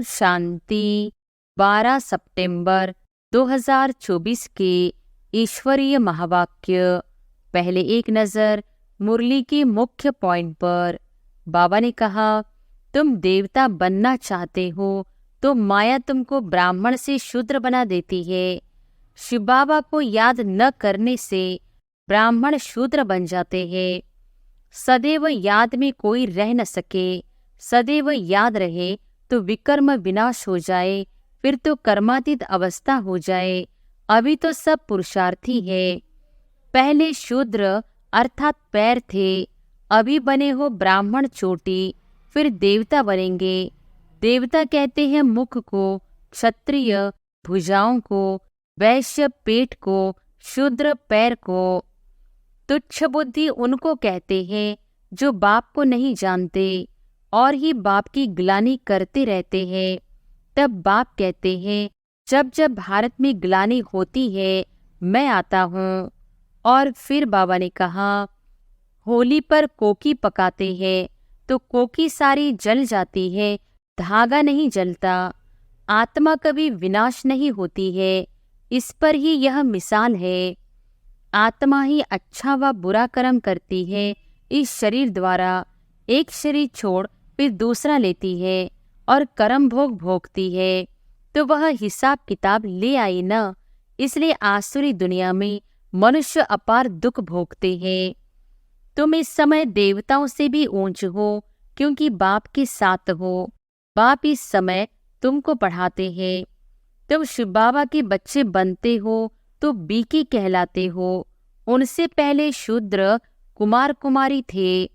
शांति। 12 सितंबर 2024 के ईश्वरीय महावाक्य। पहले एक नज़र मुरली के मुख्य पॉइंट पर। बाबा ने कहा, तुम देवता बनना चाहते हो तो माया तुमको ब्राह्मण से शूद्र बना देती है। शिव बाबा को याद न करने से ब्राह्मण शूद्र बन जाते हैं। सदैव याद में कोई रह न सके। सदैव याद रहे तो विकर्म विनाश हो जाए, फिर तो कर्मातीत अवस्था हो जाए। अभी तो सब पुरुषार्थी है। पहले शूद्र अर्थात पैर थे, अभी बने हो ब्राह्मण चोटी, फिर देवता बनेंगे। देवता कहते हैं मुख को, क्षत्रिय भुजाओं को, वैश्य पेट को, शूद्र पैर को। तुच्छ बुद्धि उनको कहते हैं जो बाप को नहीं जानते और ही बाप की ग्लानि करते रहते हैं। तब बाप कहते हैं, जब जब भारत में ग्लानि होती है मैं आता हूँ। और फिर बाबा ने कहा, होली पर कोकी पकाते हैं तो कोकी सारी जल जाती है, धागा नहीं जलता। आत्मा कभी विनाश नहीं होती है, इस पर ही यह मिसाल है। आत्मा ही अच्छा व बुरा कर्म करती है इस शरीर द्वारा। एक शरीर छोड़ फिर दूसरा लेती है और कर्म भोग भोगती है, तो वह हिसाब किताब ले आई न। इसलिए आसुरी दुनिया में मनुष्य अपार दुख भोगते हैं। तुम इस समय देवताओं से भी ऊंच हो, क्योंकि बाप के साथ हो। बाप इस समय तुमको पढ़ाते हैं। तुम शिव बाबा के बच्चे बनते हो तो बीकी कहलाते हो। उनसे पहले शूद्र कुमार कुमारी थे।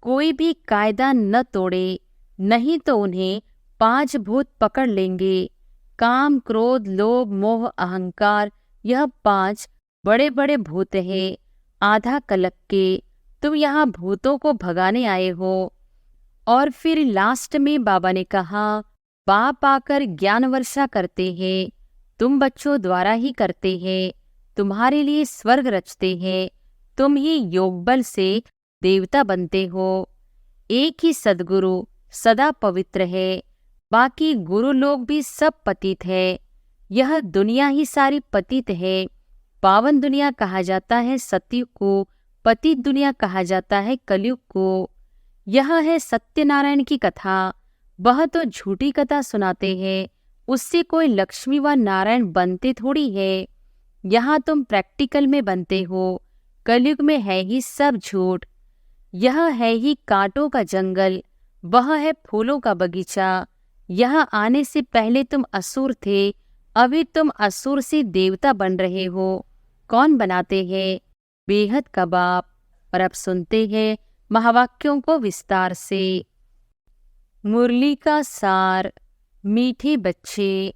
कोई भी कायदा न तोड़े, नहीं तो उन्हें 5 भूत पकड़ लेंगे। काम, क्रोध, लोभ, मोह, अहंकार, यह 5 बड़े बड़े भूत हैं, आधा कलप के। तुम यहाँ भूतों को भगाने आए हो। और फिर लास्ट में बाबा ने कहा, बाप आकर ज्ञान वर्षा करते हैं, तुम बच्चों द्वारा ही करते हैं। तुम्हारे लिए स्वर्ग रचते हैं, तुम ही योग बल से देवता बनते हो। एक ही सद्गुरु सदा पवित्र है, बाकी गुरु लोग भी सब पतित है। यह दुनिया ही सारी पतित है। पावन दुनिया कहा जाता है सतयुग को, पतित दुनिया कहा जाता है कलयुग को। यह है सत्यनारायण की कथा। वह तो झूठी कथा सुनाते हैं, उससे कोई लक्ष्मी व नारायण बनते थोड़ी है। यहाँ तुम प्रैक्टिकल में बनते हो। कलयुग में है ही सब झूठ। यह है ही कांटों का जंगल, वह है फूलों का बगीचा। यहाँ आने से पहले तुम असुर थे, अभी तुम असुर से देवता बन रहे हो। कौन बनाते हैं? बेहद का बाप। और अब सुनते हैं महावाक्यों को विस्तार से। मुरली का सार। मीठे बच्चे,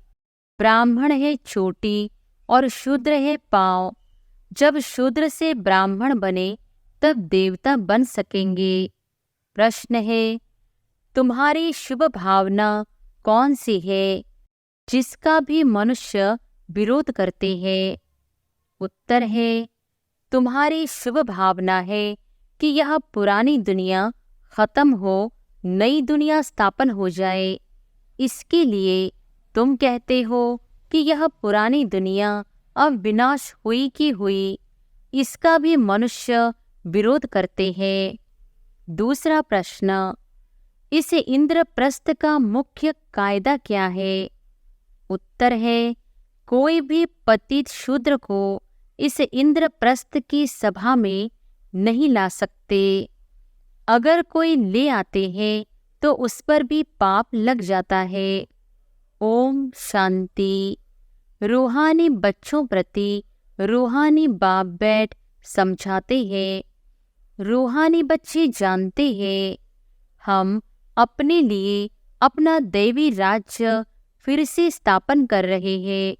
ब्राह्मण है चोटी और शूद्र है पाँव। जब शूद्र से ब्राह्मण बने तब देवता बन सकेंगे। प्रश्न है, तुम्हारी शुभ भावना कौन सी है जिसका भी मनुष्य विरोध करते हैं? उत्तर है, तुम्हारी शुभ भावना है कि यह पुरानी दुनिया खत्म हो, नई दुनिया स्थापन हो जाए। इसके लिए तुम कहते हो कि यह पुरानी दुनिया अब विनाश हुई की हुई। इसका भी मनुष्य विरोध करते हैं। दूसरा प्रश्न, इस इंद्रप्रस्थ का मुख्य कायदा क्या है? उत्तर है, कोई भी पतित शूद्र को इस इंद्रप्रस्थ की सभा में नहीं ला सकते। अगर कोई ले आते हैं तो उस पर भी पाप लग जाता है। ओम शांति। रूहानी बच्चों प्रति रूहानी बाप बैठ समझाते हैं। रूहानी बच्चे जानते हैं, हम अपने लिए अपना दैवी राज्य फिर से स्थापन कर रहे हैं,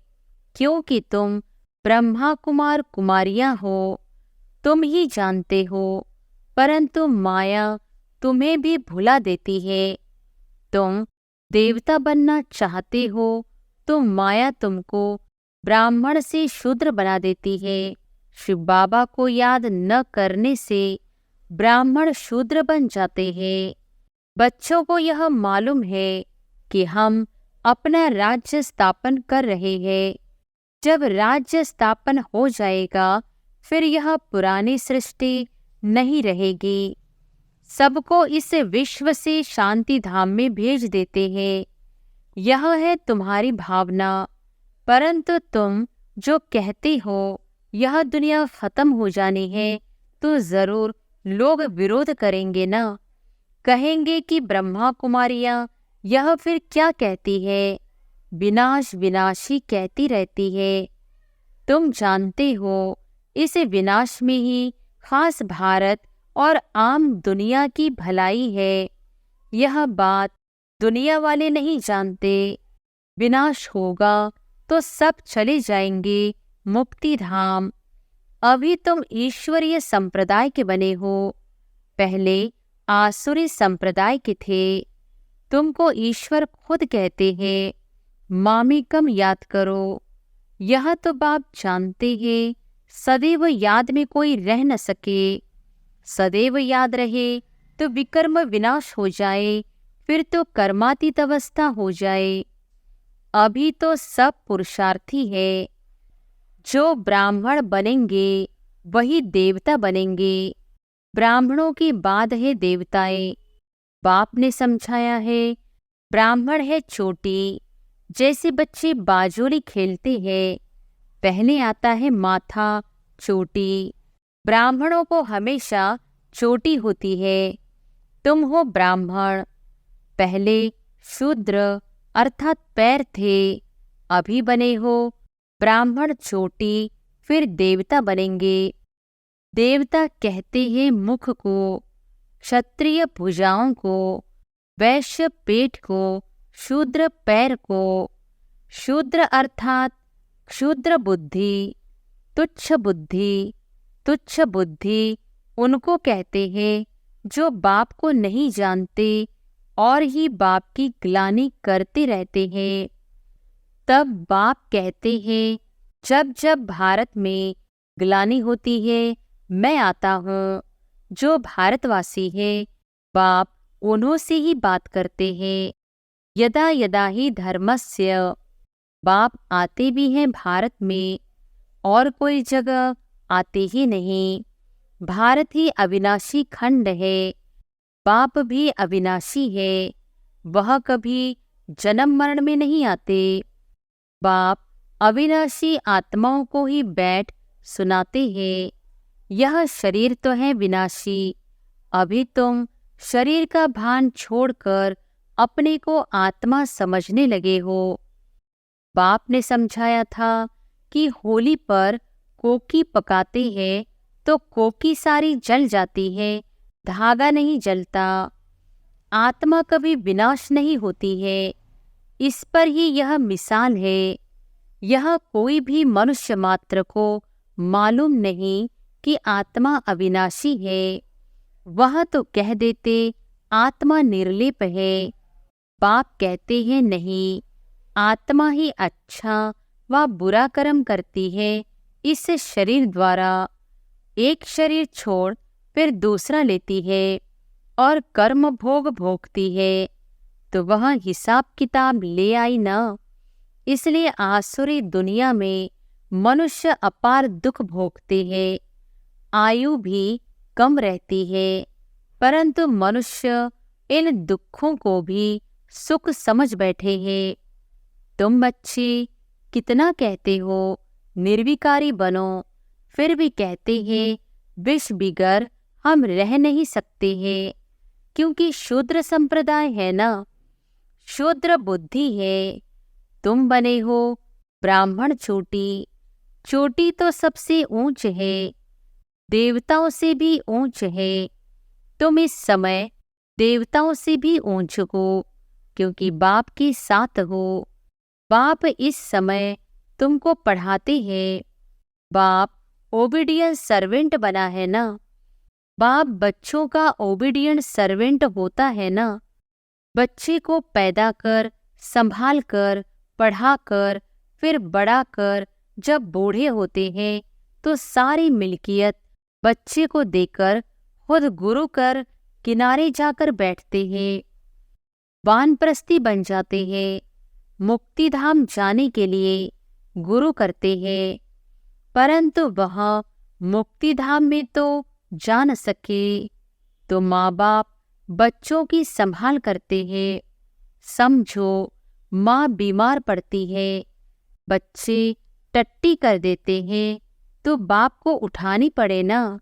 क्योंकि तुम ब्रह्मा कुमार कुमारियां हो। तुम ही जानते हो, परंतु माया तुम्हें भी भुला देती है। तुम देवता बनना चाहते हो तो माया तुमको ब्राह्मण से शूद्र बना देती है। शिव बाबा को याद न करने से ब्राह्मण शूद्र बन जाते हैं। बच्चों को यह मालूम है कि हम अपना राज्य स्थापन कर रहे हैं। जब राज्य स्थापन हो जाएगा फिर यह पुरानी सृष्टि नहीं रहेगी। सबको इस विश्व से शांति धाम में भेज देते हैं। यह है तुम्हारी भावना। परंतु तुम जो कहते हो यह दुनिया खत्म हो जानी है, तो जरूर लोग विरोध करेंगे ना। कहेंगे कि ब्रह्मा कुमारियां यह फिर क्या कहती है, विनाश विनाशी कहती रहती है। तुम जानते हो इस विनाश में ही खास भारत और आम दुनिया की भलाई है। यह बात दुनिया वाले नहीं जानते। विनाश होगा तो सब चले जाएंगे मुक्ति धाम। अभी तुम ईश्वरीय संप्रदाय के बने हो, पहले आसुरी संप्रदाय के थे। तुमको ईश्वर खुद कहते हैं मामिकम याद करो। यह तो बाप जानते हैं सदैव याद में कोई रह न सके। सदैव याद रहे तो विकर्म विनाश हो जाए, फिर तो कर्मातीत अवस्था हो जाए। अभी तो सब पुरुषार्थी है। जो ब्राह्मण बनेंगे वही देवता बनेंगे। ब्राह्मणों की बाद है देवताएं। बाप ने समझाया है ब्राह्मण है चोटी। जैसे बच्चे बाजोली खेलते हैं, पहले आता है माथा चोटी। ब्राह्मणों को हमेशा चोटी होती है। तुम हो ब्राह्मण। पहले शूद्र अर्थात पैर थे, अभी बने हो ब्राह्मण चोटी, फिर देवता बनेंगे। देवता कहते हैं मुख को, क्षत्रिय भुजाओं को, वैश्य पेट को, शूद्र पैर को। शूद्र अर्थात क्षुद्र बुद्धि, तुच्छ बुद्धि। तुच्छ बुद्धि उनको कहते हैं जो बाप को नहीं जानते और ही बाप की ग्लानि करते रहते हैं। तब बाप कहते हैं जब जब भारत में ग्लानि होती है मैं आता हूँ। जो भारतवासी है बाप उन्हों से ही बात करते हैं। यदा यदा ही धर्मस्य। बाप आते भी हैं भारत में, और कोई जगह आते ही नहीं। भारत ही अविनाशी खंड है। बाप भी अविनाशी है, वह कभी जन्म मरण में नहीं आते। बाप अविनाशी आत्माओं को ही बैठ सुनाते हैं। यह शरीर तो है विनाशी। अभी तुम शरीर का भान छोड़कर अपने को आत्मा समझने लगे हो। बाप ने समझाया था कि होली पर कोकी पकाते हैं तो कोकी सारी जल जाती है, धागा नहीं जलता। आत्मा कभी विनाश नहीं होती है। इस पर ही यह मिसाल है। यह कोई भी मनुष्य मात्र को मालूम नहीं कि आत्मा अविनाशी है। वह तो कह देते आत्मा निर्लेप है। बाप कहते हैं नहीं, आत्मा ही अच्छा व बुरा कर्म करती है इस शरीर द्वारा। एक शरीर छोड़ फिर दूसरा लेती है और कर्म भोग भोगती है, तो वह हिसाब किताब ले आई ना। इसलिए आसुरी दुनिया में मनुष्य अपार दुख भोगते हैं। आयु भी कम रहती है, परंतु मनुष्य इन दुखों को भी सुख समझ बैठे हैं। तुम बच्चे कितना कहते हो निर्विकारी बनो, फिर भी कहते हैं विष बिगर हम रह नहीं सकते हैं, क्योंकि शूद्र संप्रदाय है ना, शूद्र बुद्धि है। तुम बने हो ब्राह्मण चोटी। चोटी तो सबसे ऊंच है, देवताओं से भी ऊंच है। तुम इस समय देवताओं से भी ऊंच हो, क्योंकि बाप के साथ हो। बाप इस समय तुमको पढ़ाते हैं। बाप ओबीडियंट सर्वेंट बना है ना। बाप बच्चों का ओबीडियंट सर्वेंट होता है ना। बच्चे को पैदा कर, संभाल कर, पढ़ा कर, फिर बड़ा कर जब बूढ़े होते हैं तो सारी मिल्कियत बच्चे को देकर खुद गुरु कर किनारे जाकर बैठते हैं, वानप्रस्थी बन जाते हैं। मुक्तिधाम जाने के लिए गुरु करते हैं, परंतु वह मुक्तिधाम में तो जा न सके, तो माँ बाप बच्चों की संभाल करते हैं। समझो, माँ बीमार पड़ती है, बच्चे टट्टी कर देते हैं, तो बाप को उठानी पड़े ना,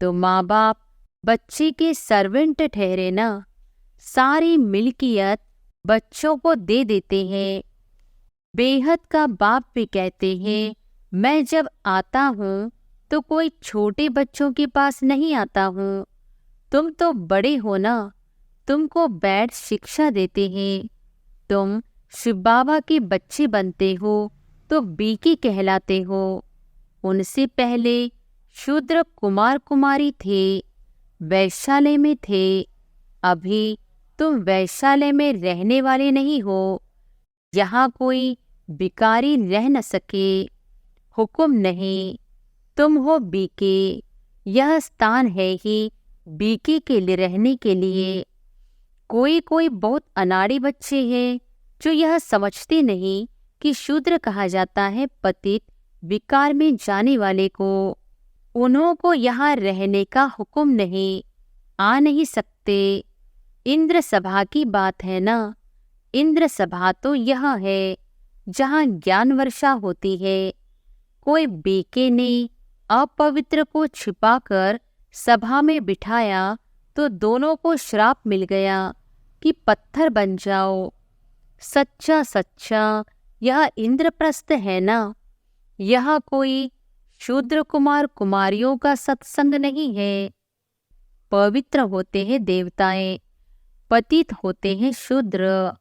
तो माँ बाप बच्चे के सर्वेंट ठहरे ना, सारी मिल्कियत बच्चों को दे देते हैं। बेहद का बाप भी कहते हैं, मैं जब आता हूँ तो कोई छोटे बच्चों के पास नहीं आता हूँ, तुम तो बड़े हो ना, तुमको बैठ शिक्षा देते हैं। तुम शिव बाबा के बच्चे बनते हो तो बीकी कहलाते हो। उनसे पहले शूद्र कुमार कुमारी थे, वैश्यालय में थे। अभी तुम वैश्यालय में रहने वाले नहीं हो, यहाँ कोई भिखारी रह न सके। हुक्म नहीं, तुम हो बीके, यह स्थान है ही बीके के लिए रहने के लिए। कोई कोई बहुत अनाड़ी बच्चे हैं जो यह समझते नहीं कि शूद्र कहा जाता है पतित विकार में जाने वाले को। उन्हों को यहाँ रहने का हुक्म नहीं, आ नहीं सकते। इंद्र सभा की बात है ना, इंद्र सभा तो यह है जहाँ ज्ञान वर्षा होती है। कोई बेके ने अपवित्र को छिपाकर सभा में बिठाया तो दोनों को श्राप मिल गया कि पत्थर बन जाओ। सच्चा सच्चा यह इंद्रप्रस्थ है ना, यह कोई शूद्र कुमार कुमारियों का सत्संग नहीं है। पवित्र होते हैं देवताएं, पतित होते हैं शूद्र।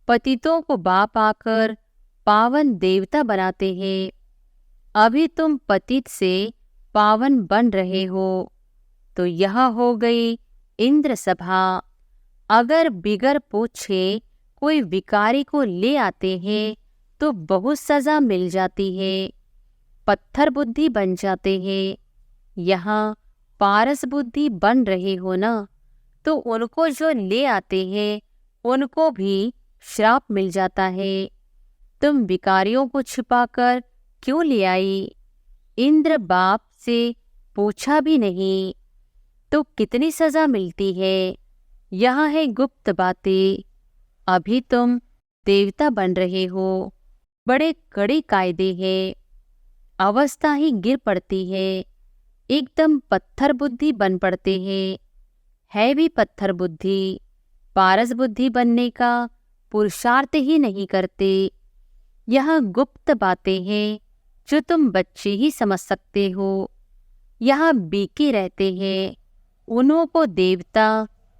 पतितों को बाप आकर पावन देवता बनाते हैं। अभी तुम पतित से पावन बन रहे हो, तो यह हो गई इंद्र सभा। अगर बिगर पूछे कोई विकारी को ले आते हैं तो बहुत सजा मिल जाती है, पत्थर बुद्धि बन जाते हैं। यहाँ पारस बुद्धि बन रहे हो ना, तो उनको जो ले आते हैं उनको भी श्राप मिल जाता है। तुम विकारियों को छिपाकर क्यों ले आई? इंद्र बाप से पूछा भी नहीं, तो कितनी सजा मिलती है। यह है गुप्त बातें। अभी तुम देवता बन रहे हो, बड़े कड़े कायदे हैं, अवस्था ही गिर पड़ती है, एकदम पत्थर बुद्धि बन पड़ते हैं। है भी पत्थर बुद्धि, पारस बुद्धि बनने का पुरुषार्थ ही नहीं करते। यह गुप्त बातें हैं जो तुम बच्चे ही समझ सकते हो। यहाँ बीके रहते हैं, उन्हों को देवता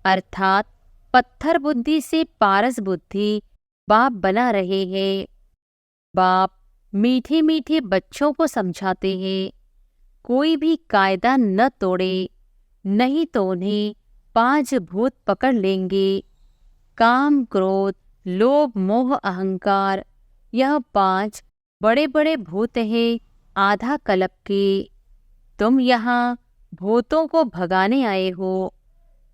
अर्थात पत्थर बुद्धि से पारस बुद्धि बाप बना रहे हैं। बाप मीठे मीठे बच्चों को समझाते हैं, कोई भी कायदा न तोड़े, नहीं तो उन्हें 5 भूत पकड़ लेंगे। काम क्रोध लोभ मोह अहंकार, यह 5 बड़े बड़े भूत हैं आधा कल्प के। तुम यहाँ भूतों को भगाने आए हो।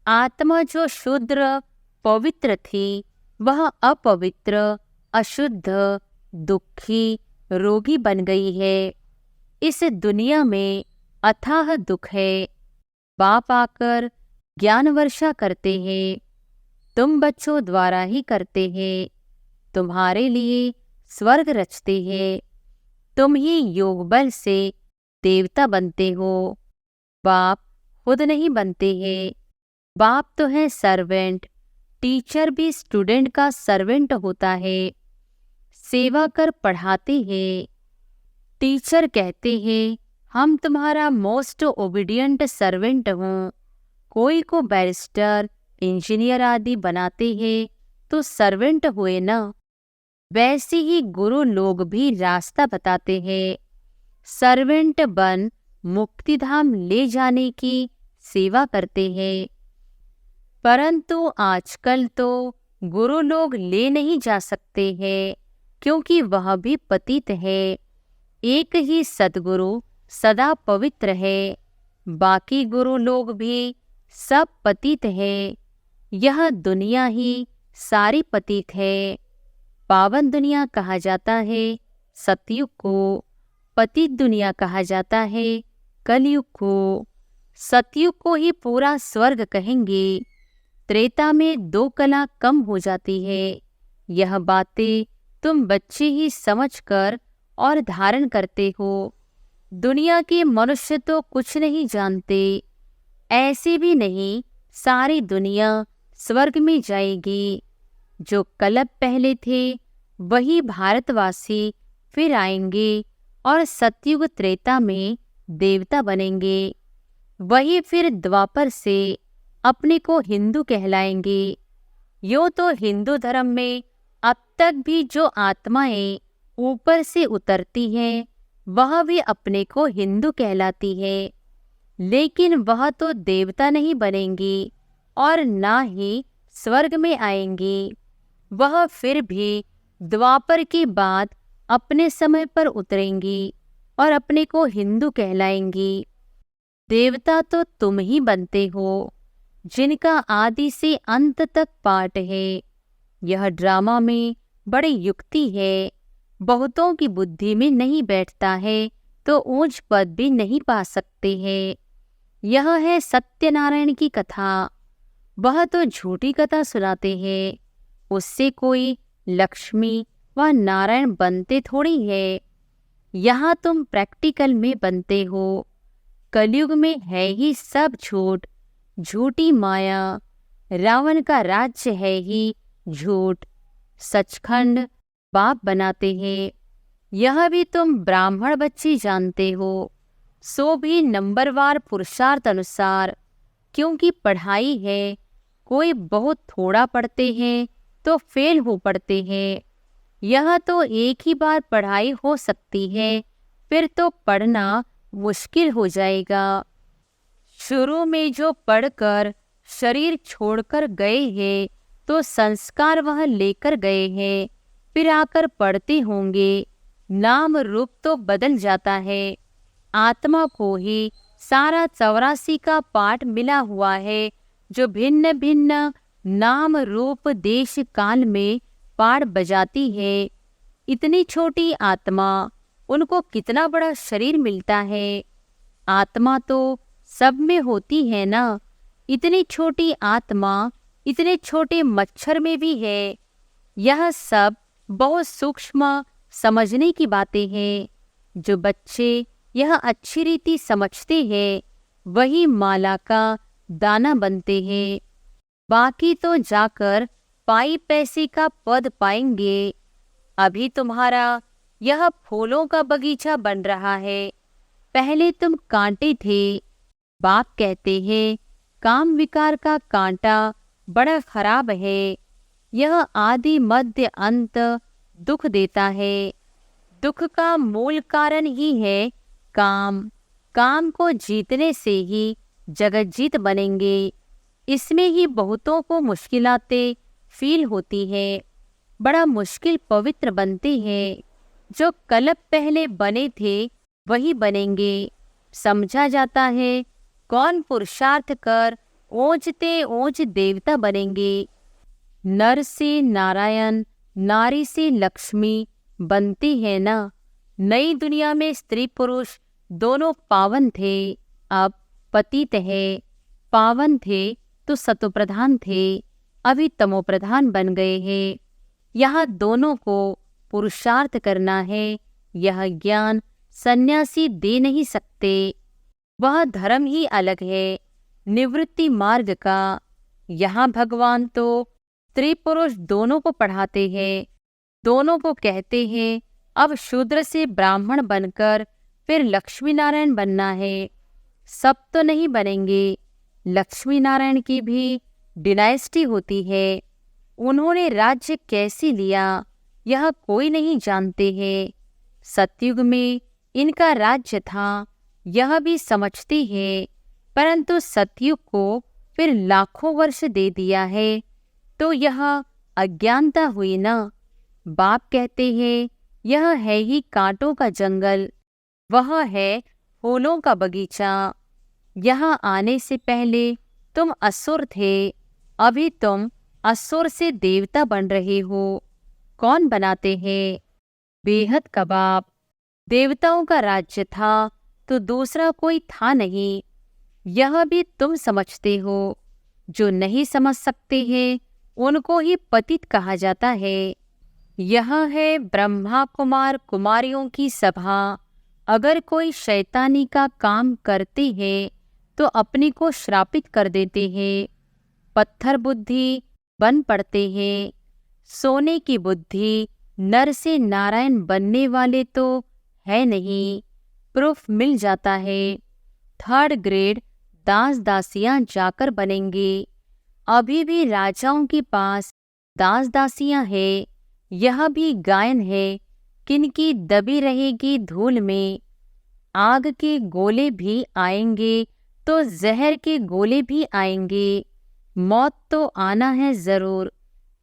आत्मा जो शूद्र पवित्र थी वह अपवित्र अशुद्ध दुखी रोगी बन गई है। इस दुनिया में अथाह दुख है। बाप आकर ज्ञान वर्षा करते हैं, तुम बच्चों द्वारा ही करते हैं। तुम्हारे लिए स्वर्ग रचते हैं, तुम ही योग बल से देवता बनते हो। बाप खुद नहीं बनते हैं, बाप तो है सर्वेंट। टीचर भी स्टूडेंट का सर्वेंट होता है, सेवा कर पढ़ाते हैं। टीचर कहते हैं हम तुम्हारा मोस्ट ओबीडियंट सर्वेंट हूँ। कोई को बैरिस्टर इंजीनियर आदि बनाते हैं तो सर्वेंट हुए ना। वैसे ही गुरु लोग भी रास्ता बताते हैं, सर्वेंट बन मुक्तिधाम ले जाने की सेवा करते हैं। परंतु आजकल तो गुरु लोग ले नहीं जा सकते हैं, क्योंकि वह भी पतित है। एक ही सद्गुरु सदा पवित्र है, बाकी गुरु लोग भी सब पतित है। यह दुनिया ही सारी पतित है। पावन दुनिया कहा जाता है सतयुग को, पतित दुनिया कहा जाता है कलयुग को। सतयुग को ही पूरा स्वर्ग कहेंगे। त्रेता में 2 कला कम हो जाती है। यह बातें तुम बच्चे ही समझकर और धारण करते हो। दुनिया के मनुष्य तो कुछ नहीं जानते। ऐसे भी नहीं सारी दुनिया स्वर्ग में जाएगी। जो कल्प पहले थे वही भारतवासी फिर आएंगे और सतयुग त्रेता में देवता बनेंगे। वही फिर द्वापर से अपने को हिंदू कहलाएंगे। यो तो हिंदू धर्म में अब तक भी जो आत्माएं ऊपर से उतरती हैं वह भी अपने को हिंदू कहलाती है, लेकिन वह तो देवता नहीं बनेंगी और ना ही स्वर्ग में आएंगी। वह फिर भी द्वापर के बाद अपने समय पर उतरेंगी और अपने को हिंदू कहलाएंगी। देवता तो तुम ही बनते हो, जिनका आदि से अंत तक पाठ है। यह ड्रामा में बड़ी युक्ति है। बहुतों की बुद्धि में नहीं बैठता है तो ऊंच पद भी नहीं पा सकते हैं। यह है सत्यनारायण की कथा। वह तो झूठी कथा सुनाते हैं। उससे कोई लक्ष्मी व नारायण बनते थोड़ी है। यहाँ तुम प्रैक्टिकल में बनते हो। कलयुग में है ही सब झूठ, झूठी माया। रावण का राज्य है ही झूठ। सचखंड बाप बनाते हैं। यह भी तुम ब्राह्मण बच्चे जानते हो, सो भी नंबरवार पुरुषार्थ अनुसार, क्योंकि पढ़ाई है। कोई बहुत थोड़ा पढ़ते हैं तो फेल हो पड़ते हैं। यह तो एक ही बार पढ़ाई हो सकती है, फिर तो पढ़ना मुश्किल हो जाएगा। शुरू में जो पढ़कर शरीर छोड़कर गए हैं तो संस्कार वह लेकर गए हैं, फिर आकर पढ़ते होंगे। नाम रूप तो बदल जाता है। आत्मा को ही सारा 84 का पाठ मिला हुआ है, जो भिन्न भिन्न नाम रूप देश काल में पाठ बजाती है। इतनी छोटी आत्मा, उनको कितना बड़ा शरीर मिलता है। आत्मा तो सब में होती है ना। इतनी छोटी आत्मा इतने छोटे मच्छर में भी है। यह सब बहुत सूक्ष्म समझने की बातें हैं। जो बच्चे यह अच्छी रीति समझते हैं वही माला का दाना बनते हैं। बाकी तो जाकर पाई पैसे का पद पाएंगे। अभी तुम्हारा यह फूलों का बगीचा बन रहा है। पहले तुम कांटे थे। बाप कहते हैं काम विकार का कांटा बड़ा खराब है। यह आदि मध्य अंत दुख देता है। दुख का मूल कारण ही है काम। काम को जीतने से ही जगत जीत बनेंगे। इसमें ही बहुतों को मुश्किलातें फील होती है। बड़ा मुश्किल पवित्र बनते हैं। जो कल्प पहले बने थे वही बनेंगे। समझा जाता है कौन पुरुषार्थ कर ओजते ओज देवता बनेंगे। नर से नारायण, नारी से लक्ष्मी बनते हैं ना। नई दुनिया में स्त्री पुरुष दोनों पावन थे, अब पतित है। पावन थे तो सतोप्रधान थे, अभी तमोप्रधान बन गए हैं। यहाँ दोनों को पुरुषार्थ करना है। यह ज्ञान सन्यासी दे नहीं सकते। वह धर्म ही अलग है, निवृत्ति मार्ग का। यहाँ भगवान तो स्त्री पुरुष दोनों को पढ़ाते हैं। दोनों को कहते हैं अब शूद्र से ब्राह्मण बनकर फिर लक्ष्मी नारायण बनना है। सब तो नहीं बनेंगे। लक्ष्मी नारायण की भी डिनाइस्टी होती है। उन्होंने राज्य कैसे लिया यह कोई नहीं जानते हैं। सतयुग में इनका राज्य था, यह भी समझते हैं, परंतु सतयुग को फिर लाखों वर्ष दे दिया है तो यह अज्ञानता हुई ना। बाप कहते हैं यह है ही कांटों का जंगल, वह है फूलों का बगीचा। यहाँ आने से पहले तुम असुर थे, अभी तुम असुर से देवता बन रहे हो। कौन बनाते हैं? बेहद कबाब। देवताओं का राज्य था तो दूसरा कोई था नहीं। यह भी तुम समझते हो। जो नहीं समझ सकते हैं उनको ही पतित कहा जाता है। यह है ब्रह्मा कुमार कुमारियों की सभा। अगर कोई शैतानी का काम करते हैं तो अपने को श्रापित कर देते हैं। पत्थर बुद्धि बन पड़ते हैं। सोने की बुद्धि नर से नारायण बनने वाले तो है नहीं। प्रूफ मिल जाता है। 3rd ग्रेड दास दासियां जाकर बनेंगे। अभी भी राजाओं के पास दास दासियां हैं। यह भी गायन है किनकी दबी रहेगी धूल में। आग के गोले भी आएंगे तो जहर के गोले भी आएंगे। मौत तो आना है जरूर।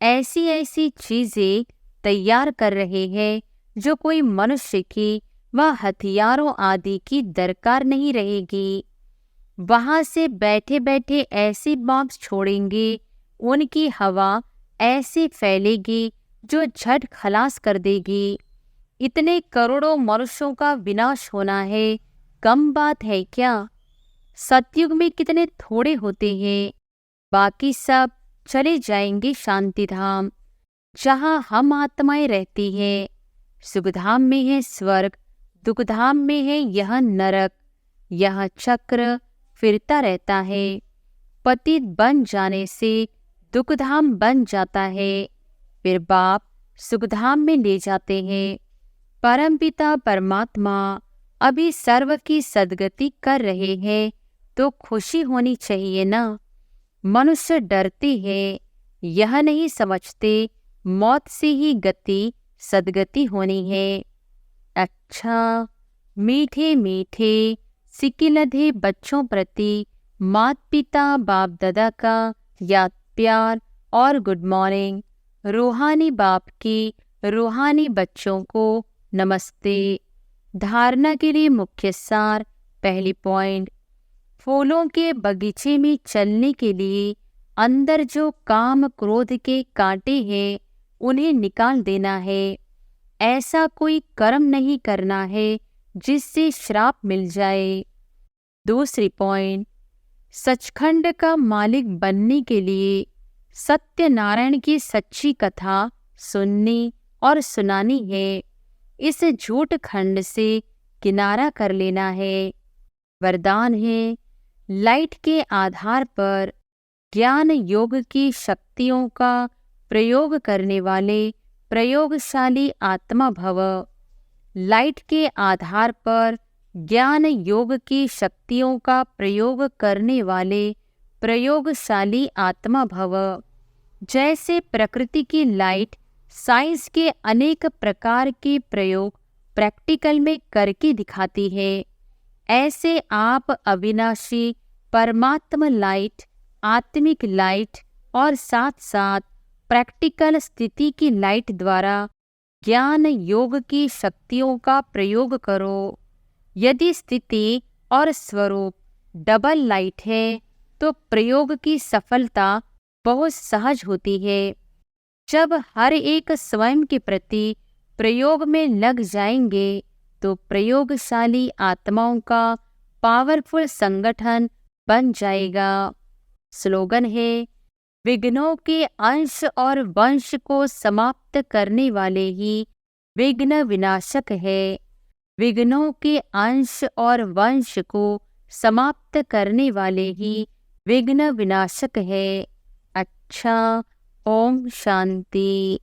ऐसी ऐसी चीजें तैयार कर रहे हैं जो कोई मनुष्य की व हथियारों आदि की दरकार नहीं रहेगी। वहां से बैठे बैठे ऐसी बॉम्ब छोड़ेंगे, उनकी हवा ऐसी फैलेगी जो झट खलास कर देगी। इतने करोड़ों मनुष्यों का विनाश होना है, कम बात है क्या? सतयुग में कितने थोड़े होते हैं। बाकी सब चले जाएंगे शांति धाम, जहाँ हम आत्माएं रहती हैं। सुखधाम में है स्वर्ग, दुखधाम में है यह नरक। यह चक्र फिरता रहता है। पतित बन जाने से दुखधाम बन जाता है। फिर बाप सुखधाम में ले जाते हैं। परमपिता परमात्मा अभी सर्व की सद्गति कर रहे हैं तो खुशी होनी चाहिए ना। मनुष्य डरते हैं, यह नहीं समझते मौत से ही गति सद्गति होनी है। अच्छा, मीठे मीठे सिकिलधे बच्चों प्रति माता पिता बाप दादा का याद प्यार और गुड मॉर्निंग। रूहानी बाप की रूहानी बच्चों को नमस्ते। धारणा के लिए मुख्य सार। पहली पॉइंट, फूलों के बगीचे में चलने के लिए अंदर जो काम क्रोध के कांटे हैं उन्हें निकाल देना है। ऐसा कोई कर्म नहीं करना है जिससे श्राप मिल जाए। दूसरी पॉइंट, सचखंड का मालिक बनने के लिए सत्यनारायण की सच्ची कथा सुननी और सुनानी है। इस झूठ खंड से किनारा कर लेना है। वरदान है, लाइट के आधार पर ज्ञान योग की शक्तियों का प्रयोग करने वाले प्रयोगशाली आत्मा भव। लाइट के आधार पर ज्ञान योग की शक्तियों का प्रयोग करने वाले प्रयोगशाली आत्मा भव। जैसे प्रकृति की लाइट साइंस के अनेक प्रकार के प्रयोग प्रैक्टिकल में करके दिखाती है, ऐसे आप अविनाशी परमात्मा लाइट, आत्मिक लाइट और साथ साथ प्रैक्टिकल स्थिति की लाइट द्वारा ज्ञान योग की शक्तियों का प्रयोग करो। यदि स्थिति और स्वरूप डबल लाइट है तो प्रयोग की सफलता बहुत सहज होती है। जब हर एक स्वयं के प्रति प्रयोग में लग जाएंगे तो प्रयोगशाली आत्माओं का पावरफुल संगठन बन जाएगा। स्लोगन है, विघ्नों के अंश और वंश को समाप्त करने वाले ही विघ्न विनाशक है। विघ्नों के अंश और वंश को समाप्त करने वाले ही विघ्न विनाशक है। अच्छा, ओम शांति।